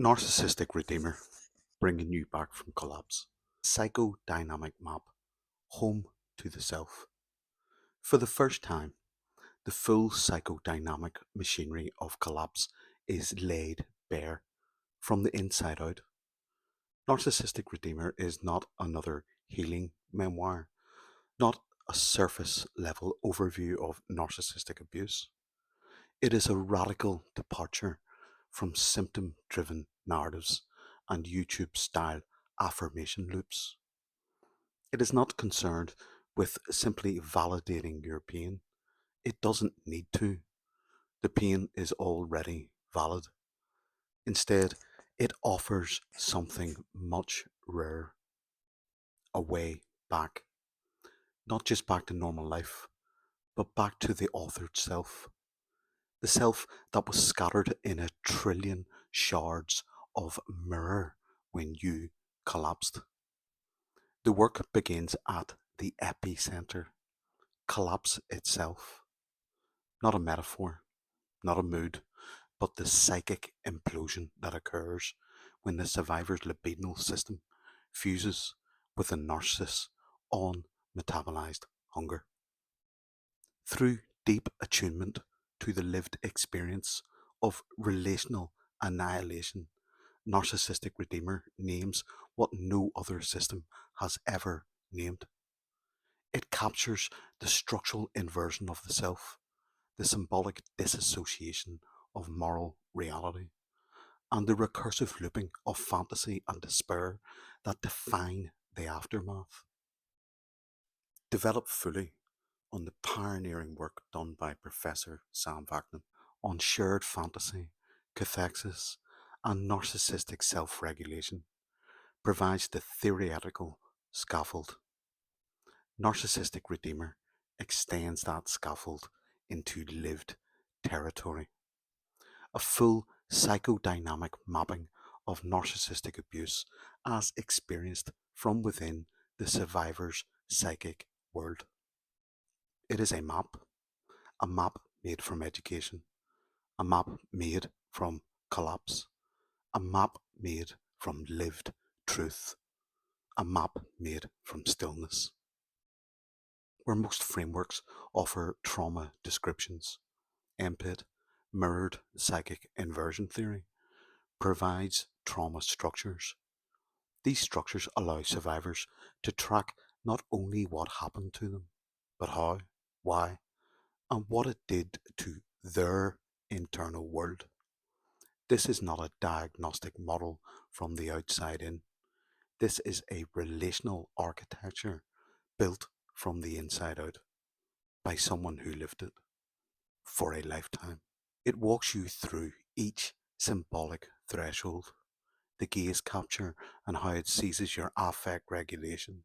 Narcissistic Redeemer, bringing you back from collapse. Psychodynamic map, home to the self. For the first time, the full psychodynamic machinery of collapse is laid bare from the inside out. Narcissistic Redeemer is not another healing memoir, not a surface level overview of narcissistic abuse. It is a radical departure from symptom driven narratives and YouTube style affirmation loops. It is not concerned with simply validating your pain. It doesn't need to. The pain is already valid. Instead, it offers something much rarer, a way back, not just back to normal life, but back to the authored self. The self that was scattered in a trillion shards of mirror when you collapsed. The work begins at the epicenter, collapse itself. Not a metaphor, not a mood, but the psychic implosion that occurs when the survivor's libidinal system fuses with the narcissist's on metabolized hunger. Through deep attunement to the lived experience of relational annihilation, Narcissistic Redeemer names what no other system has ever named. It captures the structural inversion of the self, the symbolic disassociation of moral reality, and the recursive looping of fantasy and despair that define the aftermath. Developed fully on the pioneering work done by Professor Sam Vaknin on shared fantasy, cathexis, and narcissistic self regulation, provides the theoretical scaffold. Narcissistic Redeemer extends that scaffold into lived territory. A full psychodynamic mapping of narcissistic abuse as experienced from within the survivor's psychic world. It is a map made from education, a map made from collapse, a map made from lived truth, a map made from stillness. Where most frameworks offer trauma descriptions, MPIT, mirrored psychic inversion theory, provides trauma structures. These structures allow survivors to track not only what happened to them, but how, why, and what it did to their internal world. This is not a diagnostic model from the outside in. This is a relational architecture built from the inside out by someone who lived it for a lifetime. It walks you through each symbolic threshold, the gaze capture and how it seizes your affect regulation,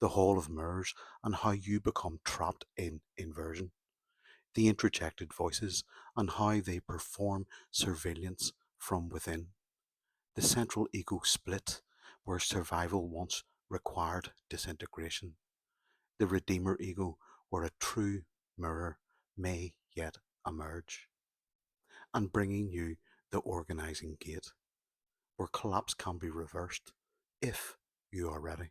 the hall of mirrors and how you become trapped in inversion, the interjected voices and how they perform surveillance from within, the central ego split where survival once required disintegration, the redeemer ego where a true mirror may yet emerge, and bringing you the organizing gate where collapse can be reversed if you are ready.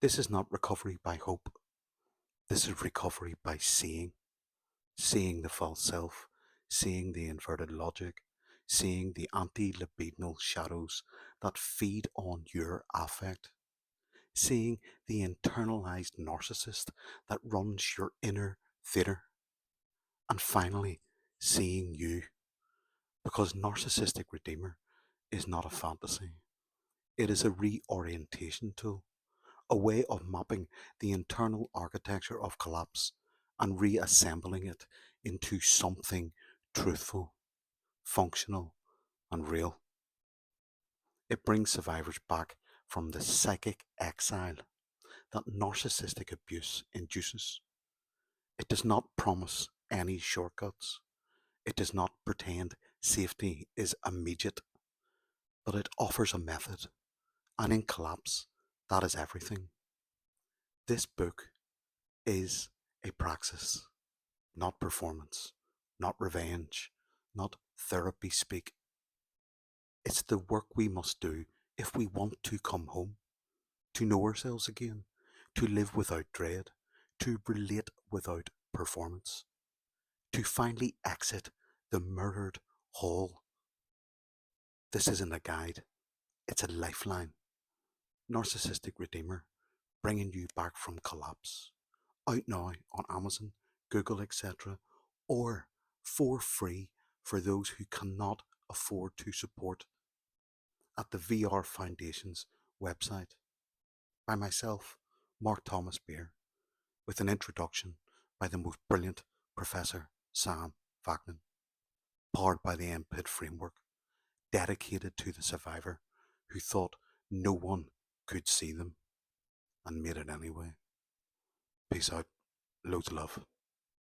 This is not recovery by hope. This is recovery by seeing the false self, seeing the inverted logic, seeing the anti-libidinal shadows that feed on your affect, seeing the internalized narcissist that runs your inner theater, and finally, seeing you. Because Narcissistic Redeemer is not a fantasy. It is a reorientation tool, a way of mapping the internal architecture of collapse and reassembling it into something truthful, functional, and real. It brings survivors back from the psychic exile that narcissistic abuse induces. It does not promise any shortcuts. It does not pretend safety is immediate, but it offers a method, and in collapse, that is everything. This book is a praxis, not performance, not revenge, not therapy speak. It's the work we must do if we want to come home, to know ourselves again, to live without dread, to relate without performance, to finally exit the mirrored hall. This isn't a guide, it's a lifeline. Narcissistic Redeemer, bringing you back from collapse. Out now on Amazon, Google, etc., or for free for those who cannot afford to support at the VR Foundation's website. By myself, Mark Thomas Beare, with an introduction by the most brilliant Professor Sam Vaknin, powered by the MPIT framework, dedicated to the survivor who thought no one could see them and made it anyway. Peace out. Loads of love.